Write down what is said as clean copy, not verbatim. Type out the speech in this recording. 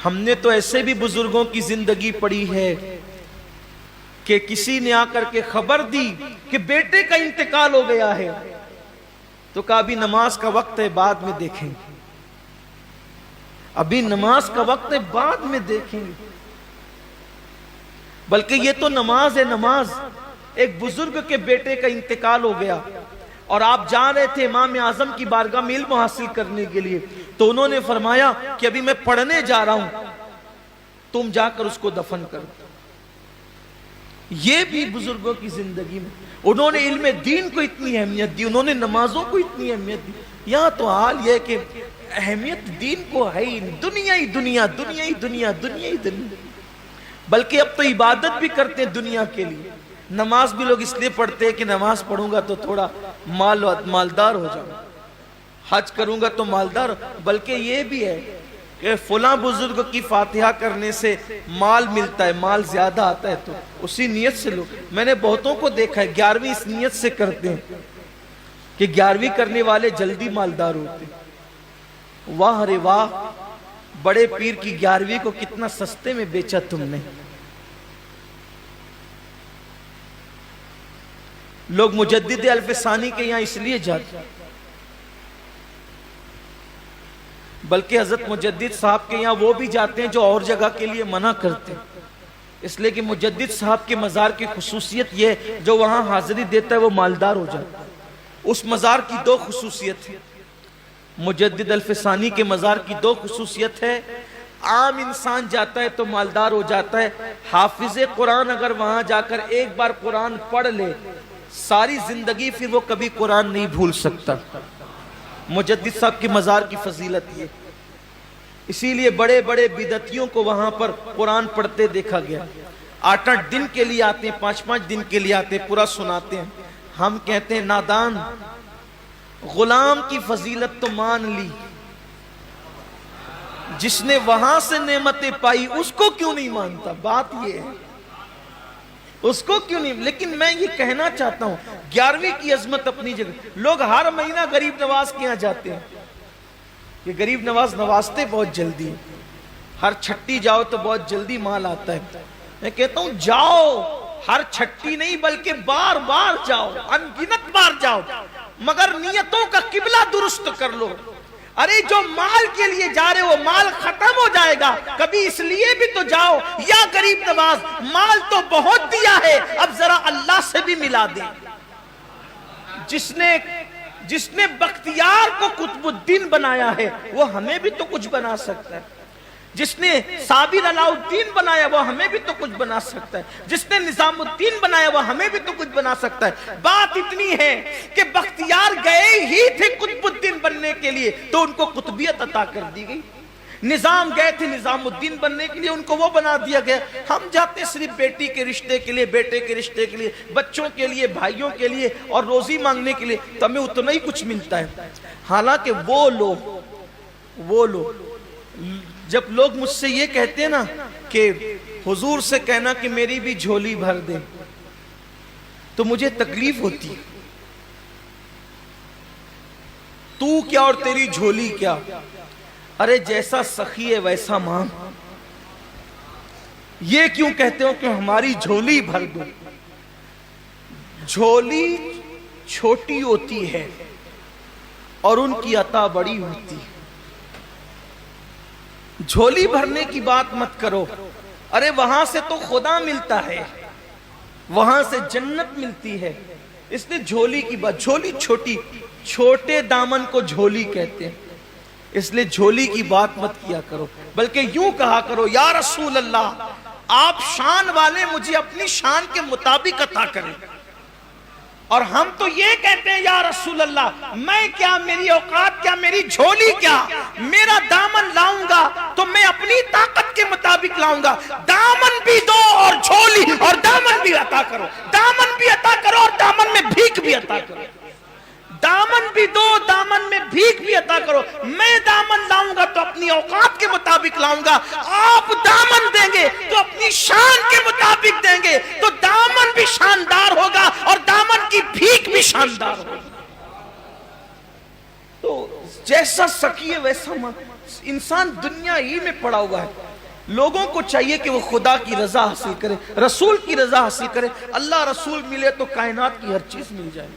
ہم نے تو ایسے بھی بزرگوں کی زندگی پڑھی ہے کہ کسی نے آ کر کے خبر دی کہ بیٹے کا انتقال ہو گیا ہے، تو کہا ابھی نماز کا وقت ہے، بعد میں دیکھیں گے، ابھی نماز کا وقت ہے، بعد میں دیکھیں گے۔ بلکہ یہ تو نماز ہے، نماز۔ ایک بزرگ کے بیٹے کا انتقال ہو گیا اور آپ جا رہے تھے امام اعظم کی بارگاہ میں علم حاصل کرنے کے لیے، تو انہوں نے فرمایا کہ ابھی میں پڑھنے جا رہا ہوں، تم جا کر اس کو دفن کر دو۔ یہ بھی بزرگوں کی زندگی میں انہوں نے علم دین کو اتنی اہمیت دی، انہوں نے نمازوں کو اتنی اہمیت دی۔ یہاں تو حال یہ کہ اہمیت دین کو ہے ہی، دنیا ہی دنیا، دنیا ہی دنیا، دنیا ہی دنیا۔ بلکہ اب تو عبادت بھی کرتے ہیں دنیا کے لیے، نماز بھی لوگ اس لیے پڑھتے ہیں کہ نماز پڑھوں گا تو تھوڑا مالدار ہو جاؤں، حج کروں گا تو مالدار، بلکہ یہ بھی ہے کہ فلاں بزرگ کی فاتحہ کرنے سے مال ملتا ہے، مال زیادہ آتا ہے، تو اسی نیت سے لوگ، میں نے بہتوں کو دیکھا ہے 11ویں اس نیت سے کرتے ہیں کہ 11ویں کرنے والے جلدی مالدار ہوتے ہیں۔ واہ رے واہ، بڑے پیر کی 11ویں کو کتنا سستے میں بیچا تم نے۔ لوگ مجدد الف ثانی کے یہاں اس لیے جاتے، بلکہ حضرت مجدد صاحب کے یہاں وہ بھی جاتے ہیں جو اور جگہ کے لیے منع کرتے ہیں، اس لیے کہ مجدد صاحب کے مزار کی خصوصیت یہ ہے جو وہاں حاضری دیتا ہے وہ مالدار ہو جاتا ہے۔ اس مزار کی دو خصوصیت ہے، مجدد الف ثانی کے مزار کی دو خصوصیت ہے، عام انسان جاتا ہے تو مالدار ہو جاتا ہے، حافظ قرآن اگر وہاں جا کر ایک بار قرآن پڑھ لے ساری زندگی پھر وہ کبھی قرآن نہیں بھول سکتا۔ مجدد صاحب کی مزار کی فضیلت یہ، اسی لیے بڑے بڑے بدعتیوں کو وہاں پر قرآن پڑھتے دیکھا گیا، 8-8 دن کے لیے آتے ہیں، 5-5 دن کے لیے آتے ہیں، پورا سناتے ہیں۔ ہم کہتے ہیں نادان، غلام کی فضیلت تو مان لی، جس نے وہاں سے نعمتیں پائی اس کو کیوں نہیں مانتا؟ بات یہ ہے، اس کو کیوں نہیں؟ لیکن میں یہ کہنا چاہتا ہوں 11ویں کی عظمت اپنی جگہ، لوگ ہر مہینہ غریب نواز کے یہاں جاتے ہیں، یہ غریب نواز نوازتے بہت جلدی، ہر چھٹی جاؤ تو بہت جلدی مال آتا ہے۔ میں کہتا ہوں جاؤ، ہر چھٹی نہیں بلکہ بار بار جاؤ، انگنت بار جاؤ، مگر نیتوں کا قبلہ درست کر لو۔ ارے جو مال کے لیے جا رہے ہو مال ختم ہو جائے گا، کبھی اس لیے بھی تو جاؤ یا غریب نواز مال تو بہت دیا ہے، اب ذرا اللہ سے بھی ملا دے۔ جس نے بختیار کو قطب الدین بنایا ہے وہ ہمیں بھی تو کچھ بنا سکتا ہے، جس نے صابر علاء الدین بنایا وہ ہمیں بھی تو کچھ بنا سکتا ہے، جس نے نظام الدین بنایا وہ ہمیں بھی تو کچھ بنا سکتا ہے۔ بات اتنی ہے کہ بختیار گئے ہی تھے قطب الدین بننے کے لیے تو ان کو قطبیت عطا کر دی گئی، نظام گئے تھے نظام الدین بننے کے لیے ان کو وہ بنا دیا گیا۔ ہم جاتے صرف بیٹی کے رشتے کے لیے، بیٹے کے رشتے کے لیے، بچوں کے لیے، بھائیوں کے لیے اور روزی مانگنے کے لیے، تو ہمیں اتنا ہی کچھ ملتا ہے۔ حالانکہ وہ لوگ جب لوگ مجھ سے یہ کہتے ہیں نا کہ حضور سے کہنا کہ میری بھی جھولی بھر دے، تو مجھے تکلیف ہوتی، تو کیا اور تیری جھولی کیا؟ ارے جیسا سخی ہے ویسا مانگ، یہ کیوں کہتے ہو کہ ہماری جھولی بھر دو؟ جھولی چھوٹی ہوتی ہے اور ان کی عطا بڑی ہوتی ہے۔ جھولی بھرنے کی بات مت کرو، ارے وہاں سے تو خدا ملتا ہے، وہاں سے جنت ملتی ہے، اس نے جھولی کی بات، جھولی چھوٹی، چھوٹے دامن کو جھولی کہتے ہیں، اس لیے جھولی کی بات مت کیا کرو، بلکہ یوں کہا کرو یا رسول اللہ آپ شان والے مجھے اپنی شان کے مطابق عطا کریں۔ اور ہم تو یہ کہتے ہیں یا رسول اللہ میں کیا، میری اوقات کیا، میری جھولی کیا، میرا دامن لاؤں گا تو میں اپنی طاقت کے مطابق لاؤں گا، دامن بھی دو اور جھولی اور دامن بھی عطا کرو، دامن بھی عطا کرو اور دامن میں بھیک بھی عطا کرو، دامن بھی دو دامن میں بھیک بھی عطا کرو۔ میں دامن لاؤں گا تو اپنی اوقات کے مطابق لاؤں گا، آپ دامن دیں گے تو اپنی شان کے مطابق دیں گے، تو دامن بھی شاندار ہوگا اور دامن کی بھیک بھی شاندار ہوگی۔ تو جیسا سکی ہے ویسا انسان دنیا ہی میں پڑا ہوا ہے، لوگوں کو چاہیے کہ وہ خدا کی رضا حاصل کرے، رسول کی رضا حاصل کرے. اللہ رسول ملے تو کائنات کی ہر چیز مل جائے.